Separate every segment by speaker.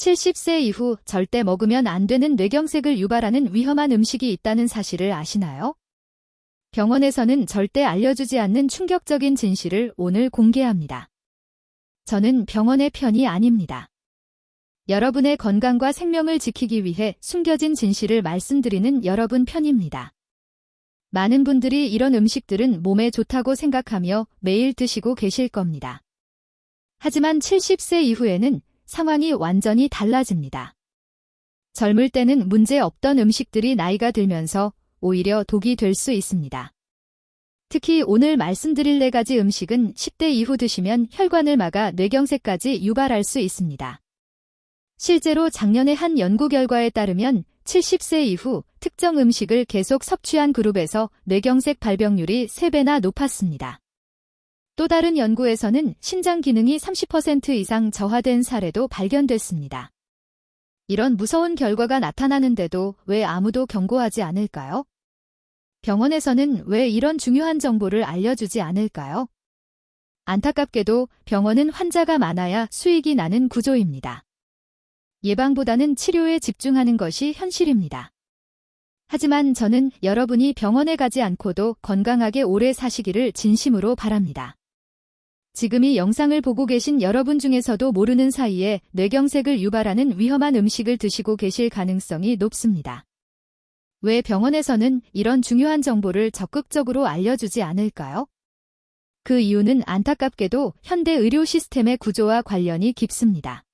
Speaker 1: 70세 이후 절대 먹으면 안 되는 뇌경색을 유발하는 위험한 음식이 있다는 사실을 아시나요? 병원에서는 절대 알려주지 않는 충격적인 진실을 오늘 공개합니다. 저는 병원의 편이 아닙니다. 여러분의 건강과 생명을 지키기 위해 숨겨진 진실을 말씀드리는 여러분 편입니다. 많은 분들이 이런 음식들은 몸에 좋다고 생각하며 매일 드시고 계실 겁니다. 하지만 70세 이후에는 상황이 완전히 달라집니다. 젊을 때는 문제 없던 음식들이 나이가 들면서 오히려 독이 될 수 있습니다. 특히 오늘 말씀드릴 4가지 음식은 10대 이후 드시면 혈관을 막아 뇌경색까지 유발할 수 있습니다. 실제로 작년에 한 연구 결과에 따르면 70세 이후 특정 음식을 계속 섭취한 그룹에서 뇌경색 발병률이 3배나 높았습니다. 또 다른 연구에서는 신장 기능이 30% 이상 저하된 사례도 발견됐습니다. 이런 무서운 결과가 나타나는데도 왜 아무도 경고하지 않을까요? 병원에서는 왜 이런 중요한 정보를 알려주지 않을까요? 안타깝게도 병원은 환자가 많아야 수익이 나는 구조입니다. 예방보다는 치료에 집중하는 것이 현실입니다. 하지만 저는 여러분이 병원에 가지 않고도 건강하게 오래 사시기를 진심으로 바랍니다. 지금 이 영상을 보고 계신 여러분 중에서도 모르는 사이에 뇌경색을 유발하는 위험한 음식을 드시고 계실 가능성이 높습니다. 왜 병원에서는 이런 중요한 정보를 적극적으로 알려주지 않을까요? 그 이유는 안타깝게도 현대 의료 시스템의 구조와 관련이 깊습니다.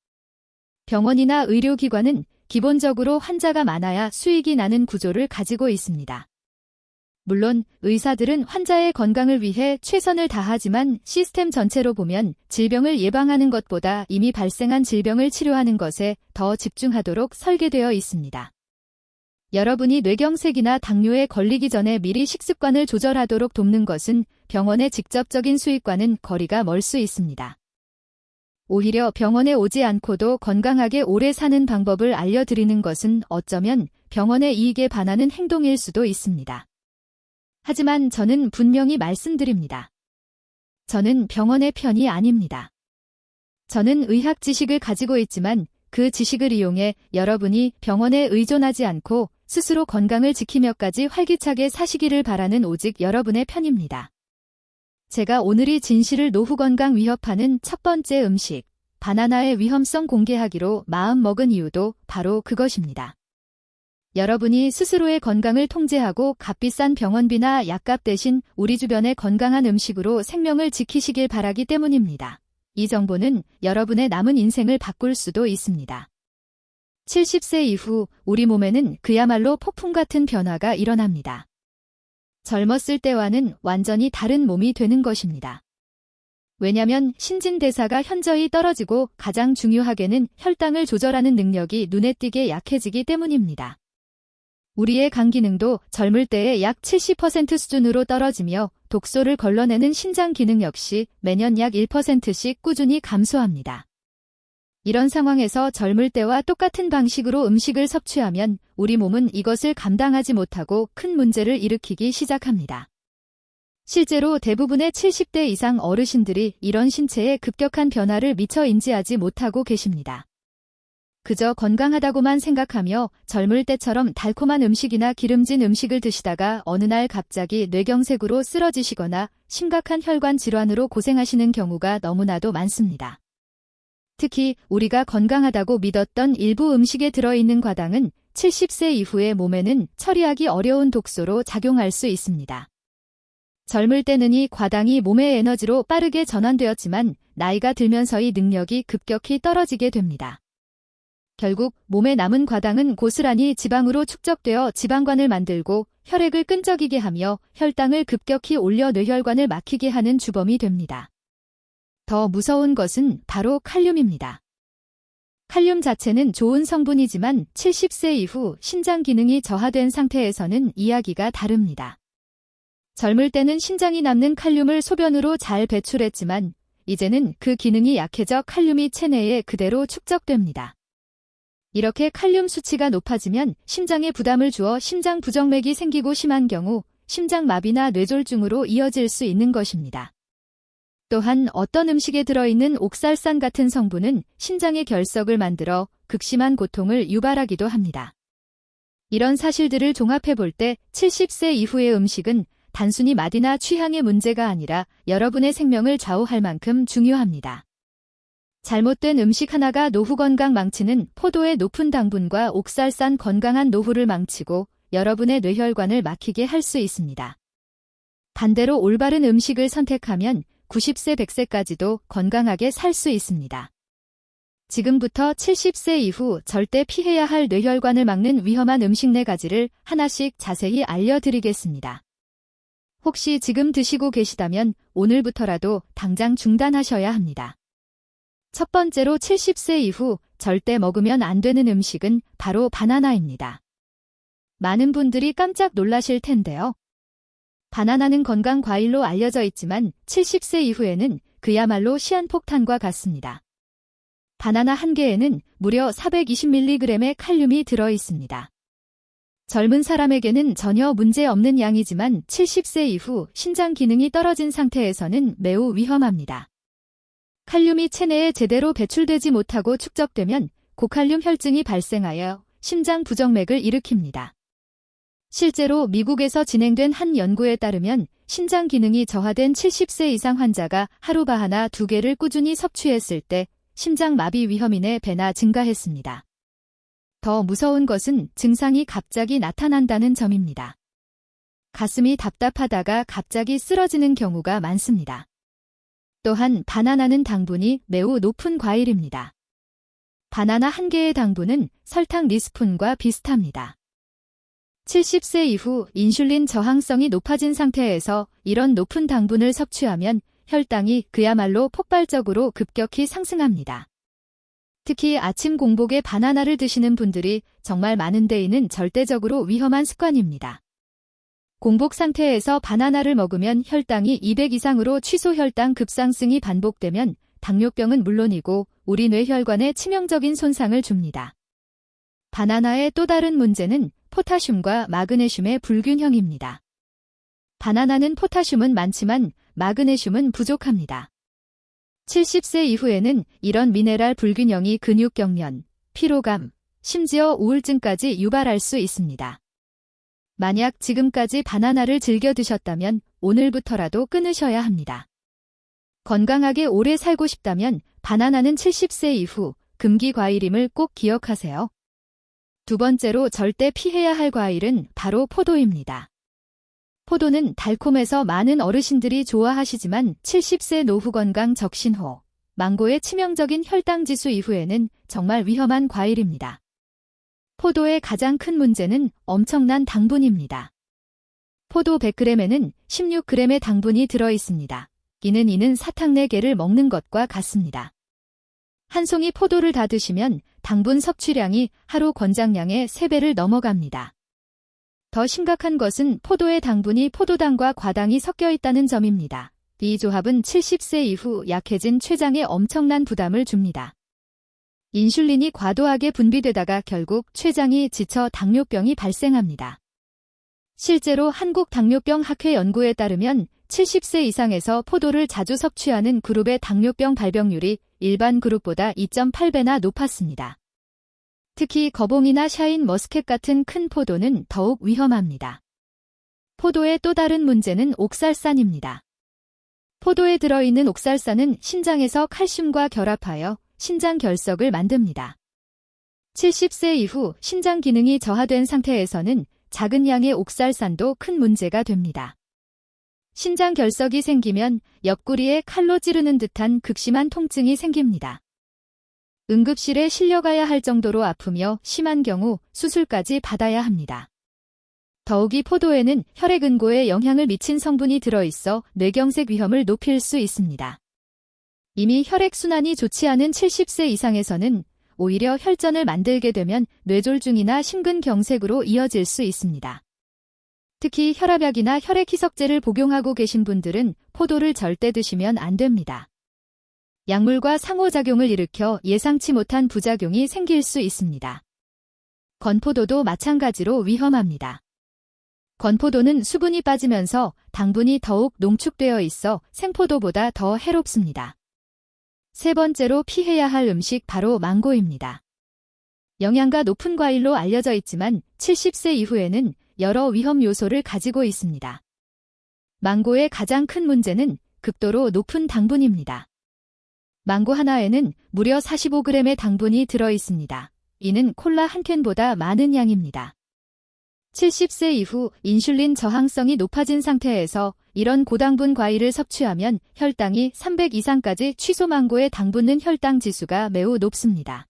Speaker 1: 병원이나 의료기관은 기본적으로 환자가 많아야 수익이 나는 구조를 가지고 있습니다. 물론 의사들은 환자의 건강을 위해 최선을 다하지만 시스템 전체로 보면 질병을 예방하는 것보다 이미 발생한 질병을 치료하는 것에 더 집중하도록 설계되어 있습니다. 여러분이 뇌경색이나 당뇨에 걸리기 전에 미리 식습관을 조절하도록 돕는 것은 병원의 직접적인 수익과는 거리가 멀 수 있습니다. 오히려 병원에 오지 않고도 건강하게 오래 사는 방법을 알려드리는 것은 어쩌면 병원의 이익에 반하는 행동일 수도 있습니다. 하지만 저는 분명히 말씀드립니다. 저는 병원의 편이 아닙니다. 저는 의학 지식을 가지고 있지만 그 지식을 이용해 여러분이 병원에 의존하지 않고 스스로 건강을 지키며까지 활기차게 사시기를 바라는 오직 여러분의 편입니다. 제가 오늘 이 진실을 노후 건강 위협하는 첫 번째 음식, 바나나의 위험성 공개하기로 마음먹은 이유도 바로 그것입니다. 여러분이 스스로의 건강을 통제하고 값비싼 병원비나 약값 대신 우리 주변의 건강한 음식으로 생명을 지키시길 바라기 때문입니다. 이 정보는 여러분의 남은 인생을 바꿀 수도 있습니다. 70세 이후 우리 몸에는 그야말로 폭풍 같은 변화가 일어납니다. 젊었을 때와는 완전히 다른 몸이 되는 것입니다. 왜냐하면 신진대사가 현저히 떨어지고 가장 중요하게는 혈당을 조절하는 능력이 눈에 띄게 약해지기 때문입니다. 우리의 간 기능도 젊을 때의 약 70% 수준으로 떨어지며 독소를 걸러내는 신장 기능 역시 매년 약 1%씩 꾸준히 감소합니다. 이런 상황에서 젊을 때와 똑같은 방식으로 음식을 섭취하면 우리 몸은 이것을 감당하지 못하고 큰 문제를 일으키기 시작합니다. 실제로 대부분의 70대 이상 어르신들이 이런 신체의 급격한 변화를 미처 인지하지 못하고 계십니다. 그저 건강하다고만 생각하며 젊을 때처럼 달콤한 음식이나 기름진 음식을 드시다가 어느 날 갑자기 뇌경색으로 쓰러지시거나 심각한 혈관 질환으로 고생하시는 경우가 너무나도 많습니다. 특히 우리가 건강하다고 믿었던 일부 음식에 들어있는 과당은 70세 이후의 몸에는 처리하기 어려운 독소로 작용할 수 있습니다. 젊을 때는 이 과당이 몸의 에너지로 빠르게 전환되었지만 나이가 들면서 이 능력이 급격히 떨어지게 됩니다. 결국 몸에 남은 과당은 고스란히 지방으로 축적되어 지방관을 만들고 혈액을 끈적이게 하며 혈당을 급격히 올려 뇌혈관을 막히게 하는 주범이 됩니다. 더 무서운 것은 바로 칼륨입니다. 칼륨 자체는 좋은 성분이지만 70세 이후 신장 기능이 저하된 상태에서는 이야기가 다릅니다. 젊을 때는 신장이 남는 칼륨을 소변으로 잘 배출했지만 이제는 그 기능이 약해져 칼륨이 체내에 그대로 축적됩니다. 이렇게 칼륨 수치가 높아지면 심장에 부담을 주어 심장 부정맥이 생기고 심한 경우 심장마비나 뇌졸중으로 이어질 수 있는 것입니다. 또한 어떤 음식에 들어있는 옥살산 같은 성분은 신장의 결석을 만들어 극심한 고통을 유발하기도 합니다. 이런 사실들을 종합해 볼 때 70세 이후의 음식은 단순히 맛이나 취향의 문제가 아니라 여러분의 생명을 좌우할 만큼 중요합니다. 잘못된 음식 하나가 노후 건강 망치는 포도의 높은 당분과 옥살산 건강한 노후를 망치고 여러분의 뇌혈관을 막히게 할 수 있습니다. 반대로 올바른 음식을 선택하면 90세 100세까지도 건강하게 살 수 있습니다. 지금부터 70세 이후 절대 피해야 할 뇌혈관을 막는 위험한 음식 4가지를 하나씩 자세히 알려드리겠습니다. 혹시 지금 드시고 계시다면 오늘부터라도 당장 중단하셔야 합니다. 첫 번째로 70세 이후 절대 먹으면 안 되는 음식은 바로 바나나입니다. 많은 분들이 깜짝 놀라실 텐데요. 바나나는 건강 과일로 알려져 있지만 70세 이후에는 그야말로 시한폭탄과 같습니다. 바나나 한 개에는 무려 420mg의 칼륨이 들어 있습니다. 젊은 사람에게는 전혀 문제 없는 양이지만 70세 이후 신장 기능이 떨어진 상태에서는 매우 위험합니다. 칼륨이 체내에 제대로 배출되지 못하고 축적되면 고칼륨 혈증이 발생하여 심장 부정맥을 일으킵니다. 실제로 미국에서 진행된 한 연구에 따르면 신장 기능이 저하된 70세 이상 환자가 하루 바나나 2개를 꾸준히 섭취했을 때 심장마비 위험인의 배나 증가했습니다. 더 무서운 것은 증상이 갑자기 나타난다는 점입니다. 가슴이 답답하다가 갑자기 쓰러지는 경우가 많습니다. 또한 바나나는 당분이 매우 높은 과일입니다. 바나나 한 개의 당분은 설탕 4스푼과 비슷합니다. 70세 이후 인슐린 저항성이 높아진 상태에서 이런 높은 당분을 섭취하면 혈당이 그야말로 폭발적으로 급격히 상승합니다. 특히 아침 공복에 바나나를 드시는 분들이 정말 많은 데에는 절대적으로 위험한 습관입니다. 공복 상태에서 바나나를 먹으면 혈당이 200 이상으로 취소 혈당 급상승이 반복되면 당뇨병은 물론이고 우리 뇌혈관에 치명적인 손상을 줍니다. 바나나의 또 다른 문제는 포타슘과 마그네슘의 불균형입니다. 바나나는 포타슘은 많지만 마그네슘은 부족합니다. 70세 이후에는 이런 미네랄 불균형이 근육경련, 피로감, 심지어 우울증까지 유발할 수 있습니다. 만약 지금까지 바나나를 즐겨 드셨다면 오늘부터라도 끊으셔야 합니다. 건강하게 오래 살고 싶다면 바나나는 70세 이후 금기 과일임을 꼭 기억하세요. 두 번째로 절대 피해야 할 과일은 바로 포도입니다. 포도는 달콤해서 많은 어르신들이 좋아하시지만 70세 노후 건강 적신호, 망고의 치명적인 혈당 지수 이후에는 정말 위험한 과일입니다. 포도의 가장 큰 문제는 엄청난 당분입니다. 포도 100g에는 16g의 당분이 들어 있습니다. 이는 사탕 4개를 먹는 것과 같습니다. 한 송이 포도를 다 드시면 당분 섭취량이 하루 권장량의 3배를 넘어갑니다. 더 심각한 것은 포도의 당분이 포도당과 과당이 섞여 있다는 점입니다. 이 조합은 70세 이후 약해진 췌장에 엄청난 부담을 줍니다. 인슐린이 과도하게 분비되다가 결국 췌장이 지쳐 당뇨병이 발생합니다. 실제로 한국당뇨병학회 연구에 따르면 70세 이상에서 포도를 자주 섭취하는 그룹의 당뇨병 발병률이 일반 그룹보다 2.8배나 높았습니다. 특히 거봉이나 샤인 머스켓 같은 큰 포도는 더욱 위험합니다. 포도의 또 다른 문제는 옥살산입니다. 포도에 들어있는 옥살산은 신장에서 칼슘과 결합하여 신장 결석을 만듭니다. 70세 이후 신장 기능이 저하된 상태에서는 작은 양의 옥살산도 큰 문제가 됩니다. 신장 결석이 생기면 옆구리에 칼로 찌르는 듯한 극심한 통증이 생깁니다. 응급실에 실려가야 할 정도로 아프며 심한 경우 수술까지 받아야 합니다. 더욱이 포도에는 혈액응고에 영향을 미친 성분이 들어있어 뇌경색 위험을 높일 수 있습니다. 이미 혈액순환이 좋지 않은 70세 이상에서는 오히려 혈전을 만들게 되면 뇌졸중이나 심근경색으로 이어질 수 있습니다. 특히 혈압약이나 혈액희석제를 복용하고 계신 분들은 포도를 절대 드시면 안 됩니다. 약물과 상호작용을 일으켜 예상치 못한 부작용이 생길 수 있습니다. 건포도도 마찬가지로 위험합니다. 건포도는 수분이 빠지면서 당분이 더욱 농축되어 있어 생포도보다 더 해롭습니다. 세 번째로 피해야 할 음식 바로 망고입니다. 영양가 높은 과일로 알려져 있지만 70세 이후에는 여러 위험 요소를 가지고 있습니다. 망고의 가장 큰 문제는 극도로 높은 당분입니다. 망고 하나에는 무려 45g의 당분이 들어 있습니다. 이는 콜라 한 캔보다 많은 양입니다. 70세 이후 인슐린 저항성이 높아진 상태에서 이런 고당분 과일을 섭취하면 혈당이 300 이상까지 취소. 망고의 당분은 혈당 지수가 매우 높습니다.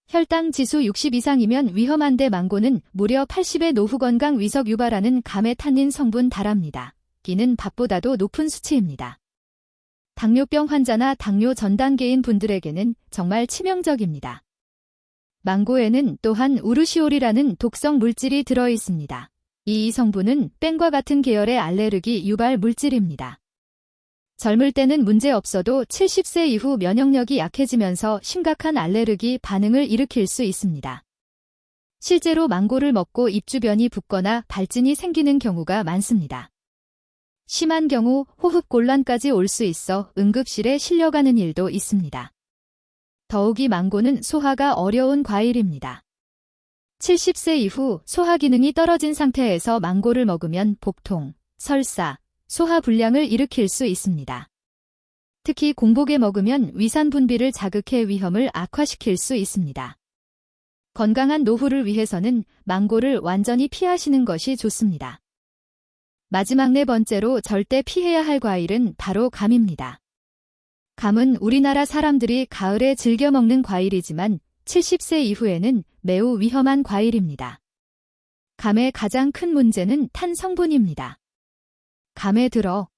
Speaker 1: 혈당 지수 60 이상이면 위험한데 망고는 무려 80의 노후 건강 위석 유발하는 가메탄닌 성분 달합니다. 이는 밥보다도 높은 수치입니다. 당뇨병 환자나 당뇨 전 단계인 분들에게는 정말 치명적입니다. 망고에는 또한 우르시올이라는 독성 물질이 들어 있습니다. 이 성분은 뺑과 같은 계열의 알레르기 유발 물질입니다. 젊을 때는 문제 없어도 70세 이후 면역력이 약해지면서 심각한 알레르기 반응을 일으킬 수 있습니다. 실제로 망고를 먹고 입 주변이 붓거나 발진이 생기는 경우가 많습니다. 심한 경우 호흡곤란까지 올 수 있어 응급실에 실려가는 일도 있습니다. 더욱이 망고는 소화가 어려운 과일입니다. 70세 이후 소화 기능이 떨어진 상태에서 망고를 먹으면 복통, 설사, 소화 불량을 일으킬 수 있습니다. 특히 공복에 먹으면 위산 분비를 자극해 위험을 악화시킬 수 있습니다. 건강한 노후를 위해서는 망고를 완전히 피하시는 것이 좋습니다. 마지막 네 번째로 절대 피해야 할 과일은 바로 감입니다. 감은 우리나라 사람들이 가을에 즐겨 먹는 과일이지만 70세 이후에는 매우 위험한 과일입니다. 감의 가장 큰 문제는 탄 성분입니다. 감에 들어